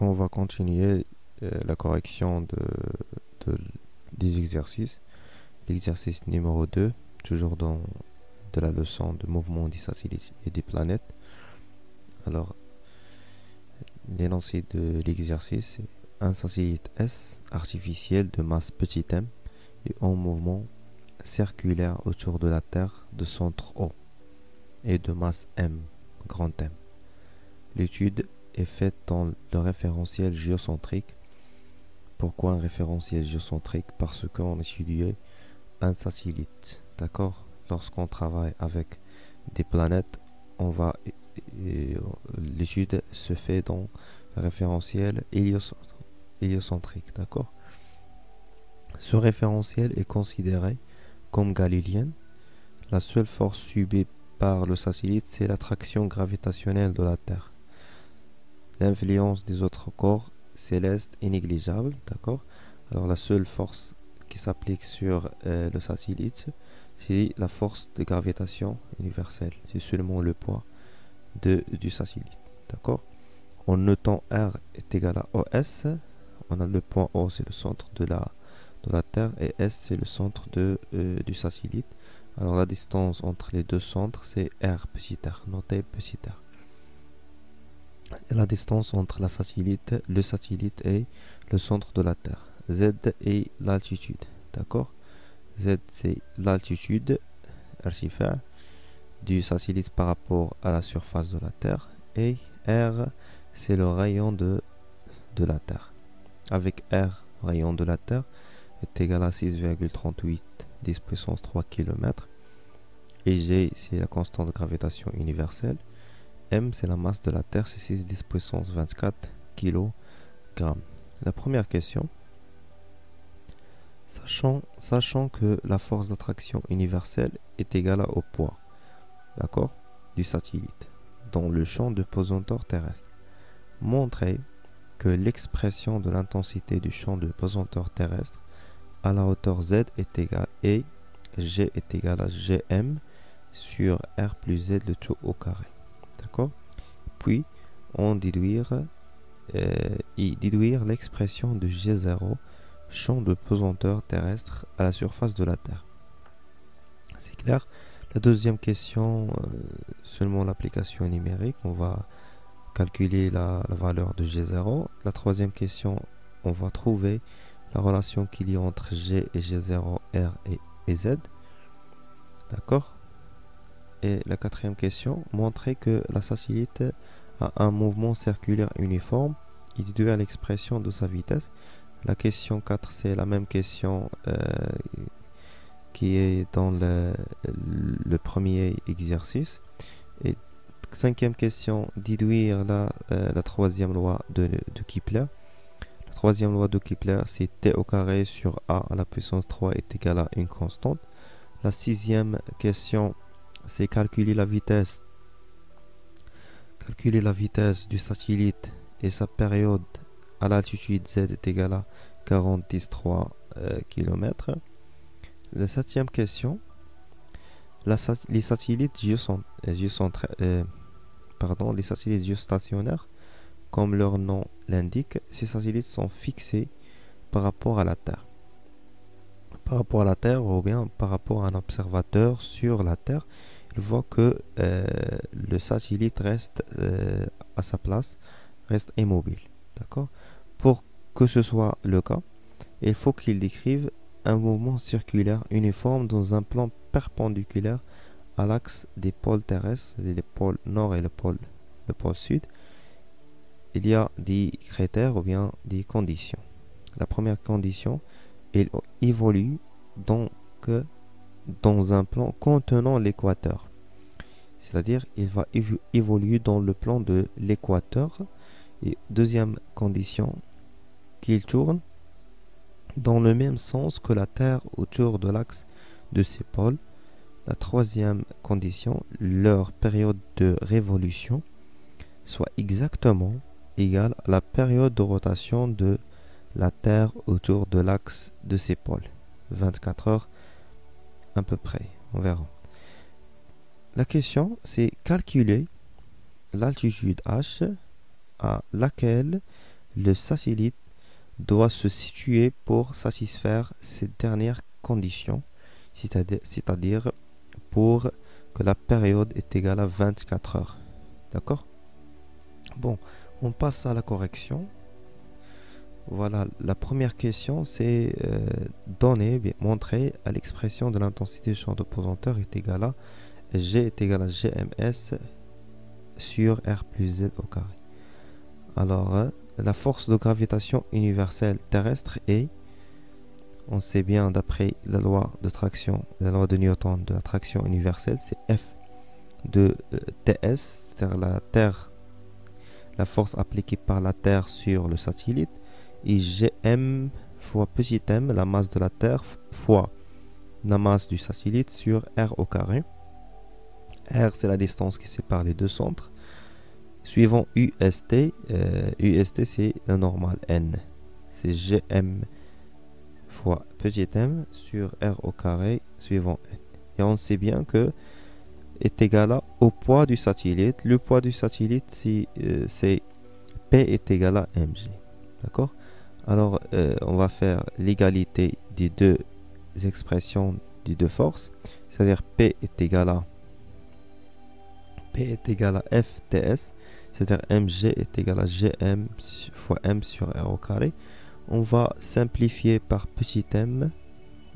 On va continuer la correction des exercices. L'exercice numéro 2, toujours dans de la leçon de mouvement des satellites et des planètes. Alors, l'énoncé de l'exercice est un satellite S artificiel de masse petit m et en mouvement circulaire autour de la Terre de centre O et de masse m, grand M. L'étude est faite dans le référentiel géocentrique. Pourquoi un référentiel géocentrique? Parce qu'on étudie un satellite, d'accord? Lorsqu'on travaille avec des planètes, l'étude se fait dans le référentiel héliocentrique, d'accord? Ce référentiel est considéré comme galiléen. La seule force subie par le satellite, c'est l'attraction gravitationnelle de la Terre. L'influence des autres corps célestes est négligeable, d'accord? Alors la seule force qui s'applique sur le satellite, c'est la force de gravitation universelle. C'est seulement le poids du satellite, d'accord? En notant R est égal à OS, on a le point O, c'est le centre de la Terre, et S, c'est le centre du satellite. Alors la distance entre les deux centres, c'est R petit r, notez petit r. Et la distance entre le satellite et le centre de la Terre. Z est l'altitude, d'accord? Z, c'est l'altitude, irtifa, du satellite par rapport à la surface de la Terre. Et R, c'est le rayon de la Terre. Avec R, rayon de la Terre, est égal à 6,38 10 puissance 3 km. Et G, c'est la constante de gravitation universelle. M, c'est la masse de la Terre, c'est 6 10 puissance 24 kg. La première question, sachant que la force d'attraction universelle est égale au poids, d'accord, du satellite dans le champ de pesanteur terrestre, montrez que l'expression de l'intensité du champ de pesanteur terrestre à la hauteur Z est égale et G est égal à Gm sur R plus Z le tout au carré. D'accord? Puis, on déduire l'expression de G0, champ de pesanteur terrestre à la surface de la Terre. C'est clair? La deuxième question, seulement l'application numérique. On va calculer la valeur de G0. La troisième question, on va trouver la relation qu'il y a entre G et G0, R et Z. D'accord? Et la quatrième question, montrer que la satellite a un mouvement circulaire uniforme et déduire l'expression de sa vitesse. La question 4, c'est la même question qui est dans le premier exercice. Et cinquième question, déduire la troisième loi de Kepler. La troisième loi de Kepler, c'est T au carré sur A à la puissance 3 est égal à une constante. La sixième question, c'est calculer la vitesse du satellite et sa période à l'altitude Z est égale à 40-3 km. La septième question, les satellites géostationnaires, comme leur nom l'indique, ces satellites sont fixés par rapport à la Terre. Par rapport à la Terre ou bien par rapport à un observateur sur la Terre, il voit que le satellite reste à sa place, reste immobile. D'accord? Pour que ce soit le cas, il faut qu'il décrive un mouvement circulaire uniforme dans un plan perpendiculaire à l'axe des pôles terrestres, les pôles nord et le pôle sud. Il y a des critères ou bien des conditions. La première condition, il évolue donc dans un plan contenant l'équateur. C'est-à-dire, il va évoluer dans le plan de l'équateur. Et deuxième condition, qu'il tourne dans le même sens que la Terre autour de l'axe de ses pôles. La troisième condition, leur période de révolution soit exactement égale à la période de rotation de la Terre autour de l'axe de ses pôles. 24 heures à peu près, on verra. La question, c'est calculer l'altitude H à laquelle le satellite doit se situer pour satisfaire cette dernière condition, c'est-à-dire pour que la période est égale à 24 heures. D'accord? Bon, on passe à la correction. Voilà, la première question, c'est montrer à l'expression de l'intensité du champ de pesanteur est égale à G est égal à GMS sur R plus Z au carré. Alors, la force de gravitation universelle terrestre est, on sait bien d'après la loi de traction, la loi de Newton de la traction universelle, c'est F de TS, c'est-à-dire la force appliquée par la Terre sur le satellite, et Gm fois petit m, la masse de la Terre, fois la masse du satellite sur R au carré. R, c'est la distance qui sépare les deux centres. Suivant UST, UST c'est la normale N. C'est Gm fois petit m sur R au carré suivant N. Et on sait bien que est égal au poids du satellite. Le poids du satellite, c'est P est égal à mg. D'accord? Alors, on va faire l'égalité des deux expressions des deux forces. C'est-à-dire P est égal à FTS. C'est-à-dire mg est égal à Gm fois m sur R au carré. On va simplifier par petit m.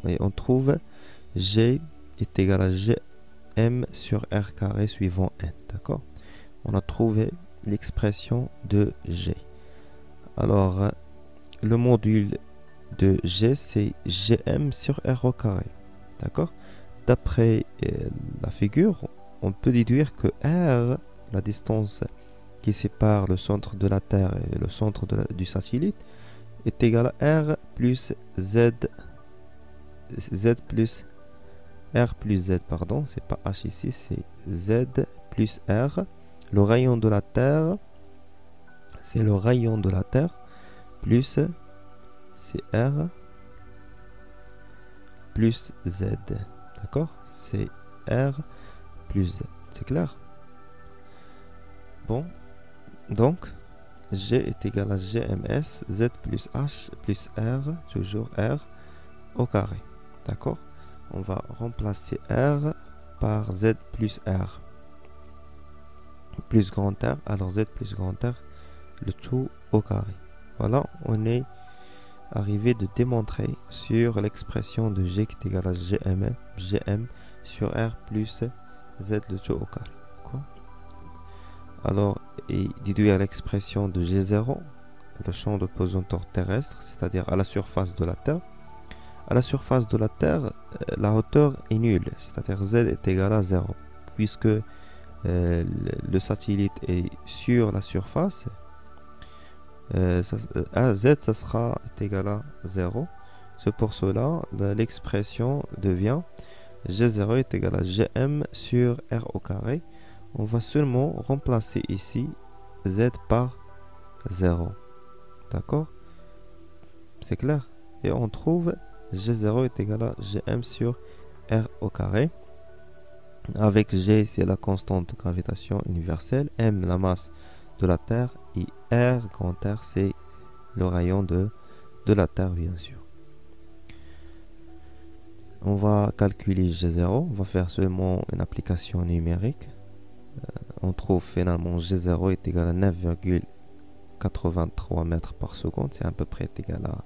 Et on trouve G est égal à Gm sur R carré suivant n. D'accord? On a trouvé l'expression de G. Alors, le module de G, c'est Gm sur R au carré. D'accord? D'après la figure, on peut déduire que R, la distance qui sépare le centre de la Terre et le centre du satellite, est égal à R plus Z plus R plus Z, pardon, c'est pas H ici, c'est Z plus R. Le rayon de la Terre, c'est le rayon de la Terre, plus c'est R plus Z. D'accord? C'est R plus Z. C'est clair? Bon, donc G est égal à GMS, Z plus H plus R, toujours R au carré. D'accord? On va remplacer R par Z plus R. Plus grand R, alors Z plus grand R, le tout au carré. Voilà, on est arrivé de démontrer sur l'expression de G qui est égale à Gm sur R plus Z le tout au carré. Quoi? Alors, et déduire l'expression de G0, le champ de pesanteur terrestre, c'est-à-dire à la surface de la Terre. À la surface de la Terre, la hauteur est nulle, c'est-à-dire Z est égal à 0, puisque le satellite est sur la surface. Z ça sera égal à 0. C'est pour cela l'expression devient G0 est égal à Gm sur R au carré. On va seulement remplacer ici Z par 0. D'accord? C'est clair? Et on trouve G0 est égal à Gm sur R au carré. Avec G, c'est la constante de gravitation universelle. M, la masse de la Terre. Et R, grand R, c'est le rayon de la Terre, bien sûr. On va calculer G0. On va faire seulement une application numérique. On trouve finalement G0 est égal à 9,83 mètres par seconde. C'est à peu près égal à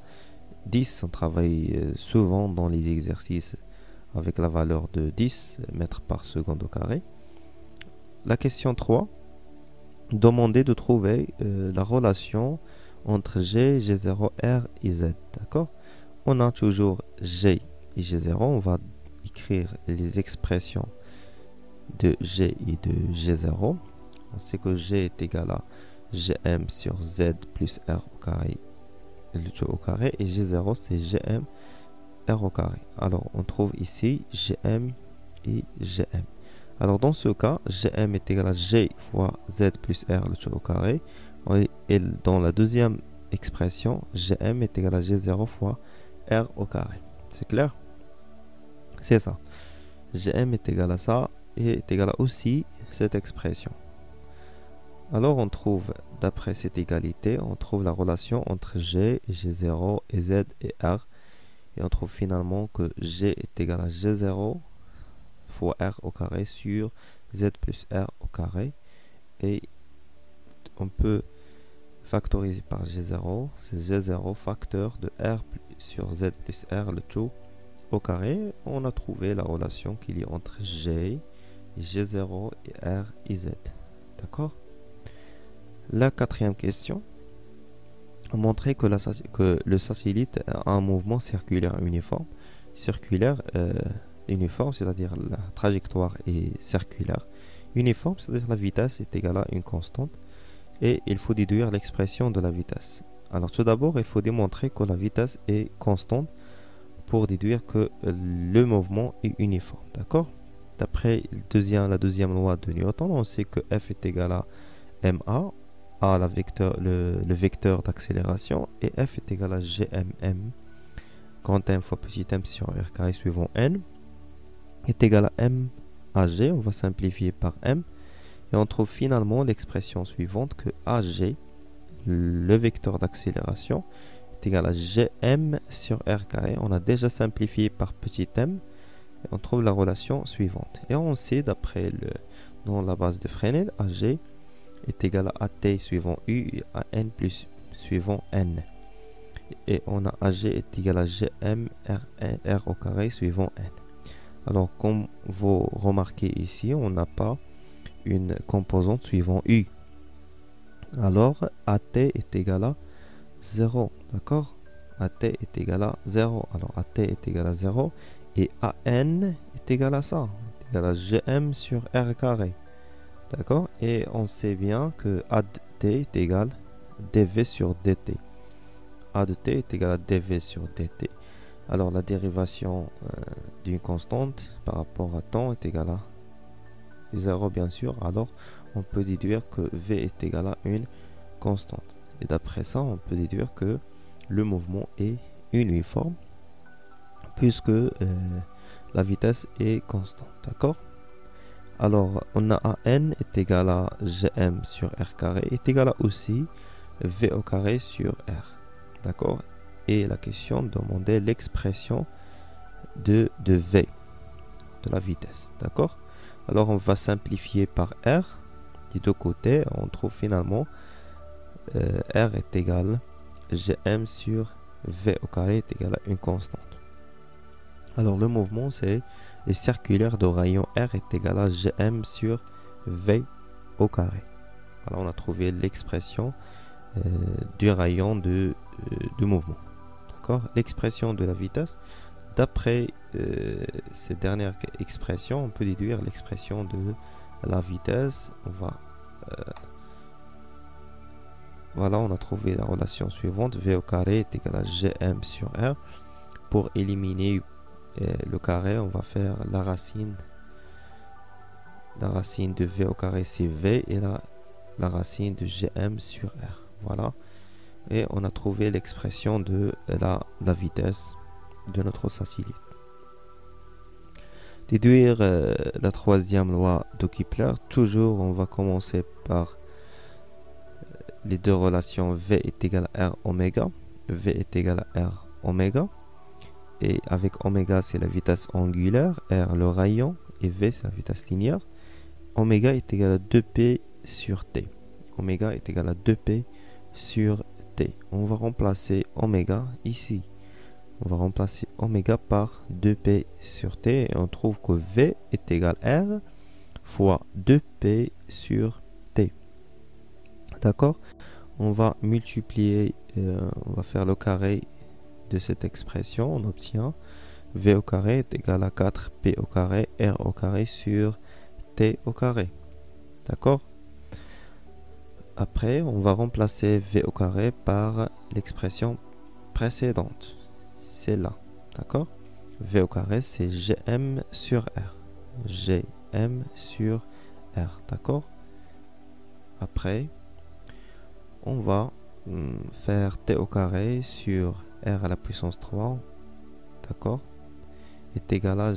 10. On travaille souvent dans les exercices avec la valeur de 10 mètres par seconde au carré. La question 3. Demander de trouver la relation entre G, G0, R et Z. D'accord? On a toujours G et G0. On va écrire les expressions de G et de G0. On sait que G est égal à Gm sur Z plus R au carré, le tout au carré, et G0 c'est Gm R au carré. Alors on trouve ici Gm et Gm. Alors dans ce cas, Gm est égal à G fois Z plus R le tout au carré. Et dans la deuxième expression, Gm est égal à G0 fois R au carré. C'est clair? C'est ça. Gm est égal à ça et est égal à aussi cette expression. Alors on trouve, d'après cette égalité, on trouve la relation entre G, G0 et Z et R. Et on trouve finalement que G est égal à G0 fois R au carré sur Z plus R au carré. Et on peut factoriser par G0, c'est G0 facteur de R sur Z plus R, le tout au carré. On a trouvé la relation qu'il y a entre G, G0 et R et Z. D'accord? La quatrième question a montré que le satellite a un mouvement circulaire uniforme. Uniforme, c'est-à-dire la trajectoire est circulaire. Uniforme, c'est-à-dire la vitesse est égale à une constante. Et il faut déduire l'expression de la vitesse. Alors tout d'abord, il faut démontrer que la vitesse est constante pour déduire que le mouvement est uniforme. D'accord? D'après la deuxième loi de Newton, on sait que F est égal à ma, le vecteur d'accélération, et F est égal à gmm, grand M fois petit m sur r carré suivant n, est égal à m à g. On va simplifier par m. Et on trouve finalement l'expression suivante que AG, le vecteur d'accélération, est égal à Gm sur R carré. On a déjà simplifié par petit m. Et on trouve la relation suivante. Et on sait, dans la base de Fresnel, AG est égal à AT suivant U et à N plus suivant N. Et on a AG est égal à Gm R au carré suivant N. Alors, comme vous remarquez ici, on n'a pas une composante suivant U. Alors, AT est égal à 0. D'accord? AT est égal à 0. Alors, AT est égal à 0. Et AN est égal à ça. Est égal à Gm sur R carré. D'accord? Et on sait bien que A de T est égal à dV sur dt. A de T est égal à dV sur dt. Alors, la dérivation d'une constante par rapport à temps est égale à 0 bien sûr. Alors on peut déduire que V est égal à une constante. Et d'après ça, on peut déduire que le mouvement est uniforme puisque la vitesse est constante. D'accord? Alors on a AN est égal à Gm sur R carré est égal à aussi V au carré sur R. D'accord? Et la question demandait l'expression de V, de la vitesse. D'accord? Alors on va simplifier par R des deux côtés. On trouve finalement R est égal à Gm sur V au carré est égal à une constante. Alors le mouvement est circulaire de rayon R est égal à Gm sur V au carré. Alors on a trouvé l'expression du rayon de mouvement. D'accord? L'expression de la vitesse. D'après cette dernière expression, on peut déduire l'expression de la vitesse. Voilà, on a trouvé la relation suivante. V au carré est égal à Gm sur R. Pour éliminer le carré, on va faire la racine. La racine de V au carré, c'est V. Et la racine de Gm sur R. Voilà. Et on a trouvé l'expression de la vitesse de notre satellite. Déduire la troisième loi de Kepler. Toujours, on va commencer par les deux relations V est égal à R oméga. V est égal à R oméga. Et avec oméga, c'est la vitesse angulaire. R, le rayon. Et V, c'est la vitesse linéaire. Oméga est égal à 2P sur T. Oméga est égal à 2P sur T. On va remplacer oméga ici. On va remplacer oméga par 2P sur T et on trouve que V est égal à R fois 2P sur T. D'accord? On va multiplier, on va faire le carré de cette expression. On obtient V au carré est égal à 4P au carré R au carré sur T au carré. D'accord? Après, on va remplacer V au carré par l'expression précédente. C'est là, d'accord? V au carré, c'est Gm sur R. Gm sur R, d'accord? Après, on va faire T au carré sur R à la puissance 3, d'accord? Est égal à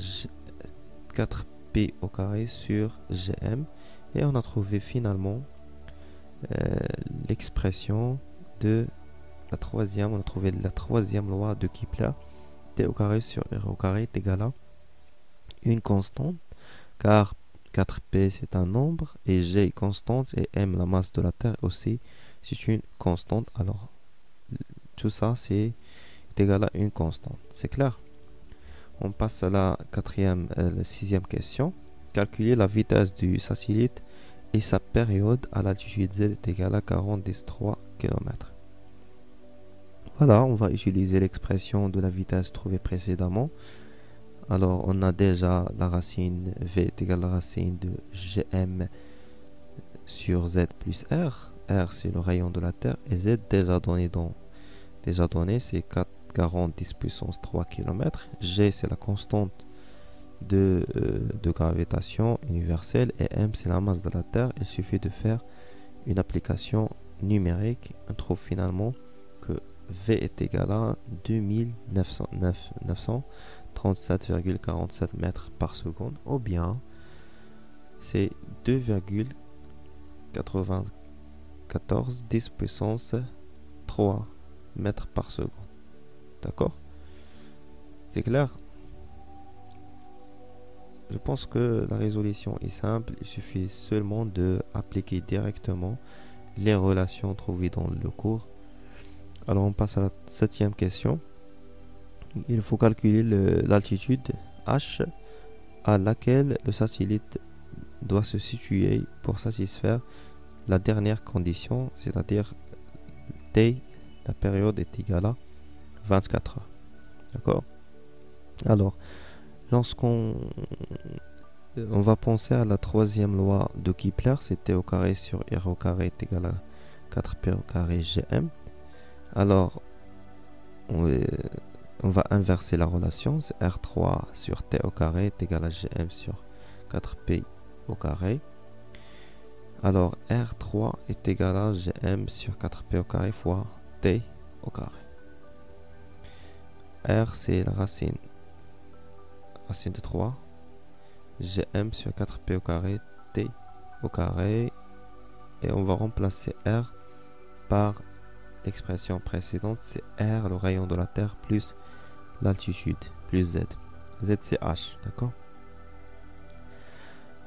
4P au carré sur Gm. Et on a trouvé finalement euh, l'expression de la troisième, on a trouvé la troisième loi de Kepler. T au carré sur R au carré est égal à une constante, car 4P c'est un nombre, et G est constante, et M, la masse de la Terre aussi, c'est une constante. Alors, tout ça c'est égal à une constante. C'est clair? On passe à la sixième question. Calculer la vitesse du satellite et sa période à l'altitude Z est égale à 40-3 km. Voilà, on va utiliser l'expression de la vitesse trouvée précédemment. Alors, on a déjà la racine V est égale à la racine de Gm sur Z plus R. R, c'est le rayon de la Terre. Et Z, déjà donné, c'est 40 10 puissance 3 km. G, c'est la constante de gravitation universelle. Et M, c'est la masse de la Terre. Il suffit de faire une application numérique. On trouve finalement que V est égal à 2937,47 mètres par seconde, ou bien c'est 2,94 10 puissance 3 mètres par seconde. D'accord? C'est clair? Je pense que la résolution est simple. Il suffit seulement de appliquer directement les relations trouvées dans le cours. Alors on passe à la septième question. Il faut calculer l'altitude H à laquelle le satellite doit se situer pour satisfaire la dernière condition, c'est-à-dire T, la période est égale à 24 heures. D'accord? Alors, lorsqu'on va penser à la troisième loi de Kepler, c'est T au carré sur R au carré est égal à 4P au carré Gm. Alors, on va inverser la relation. C'est R3 sur T au carré est égal à Gm sur 4P au carré. Alors, R3 est égal à Gm sur 4P au carré fois T au carré. R, c'est la racine de 3. Gm sur 4P au carré, T au carré. Et on va remplacer R par l'expression précédente, c'est R, le rayon de la Terre, plus l'altitude, plus Z. Z, c'est H, d'accord?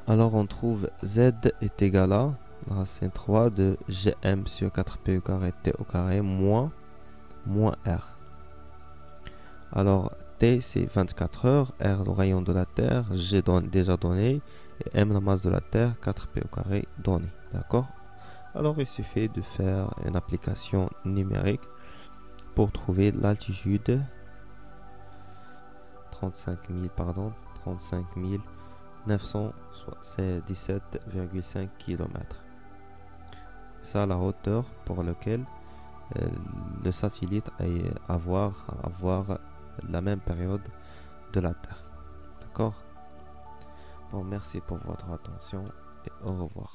Alors, on trouve Z est égal à la racine 3 de Gm sur 4P au carré, T au carré, moins R. Alors, T, c'est 24 heures, R, le rayon de la Terre, G déjà donné, et M, la masse de la Terre, 4P au carré, donné, d'accord? Alors, il suffit de faire une application numérique pour trouver l'altitude 35 917,5 km. C'est la hauteur pour laquelle le satellite avoir la même période de la Terre. D'accord? Bon, merci pour votre attention et au revoir.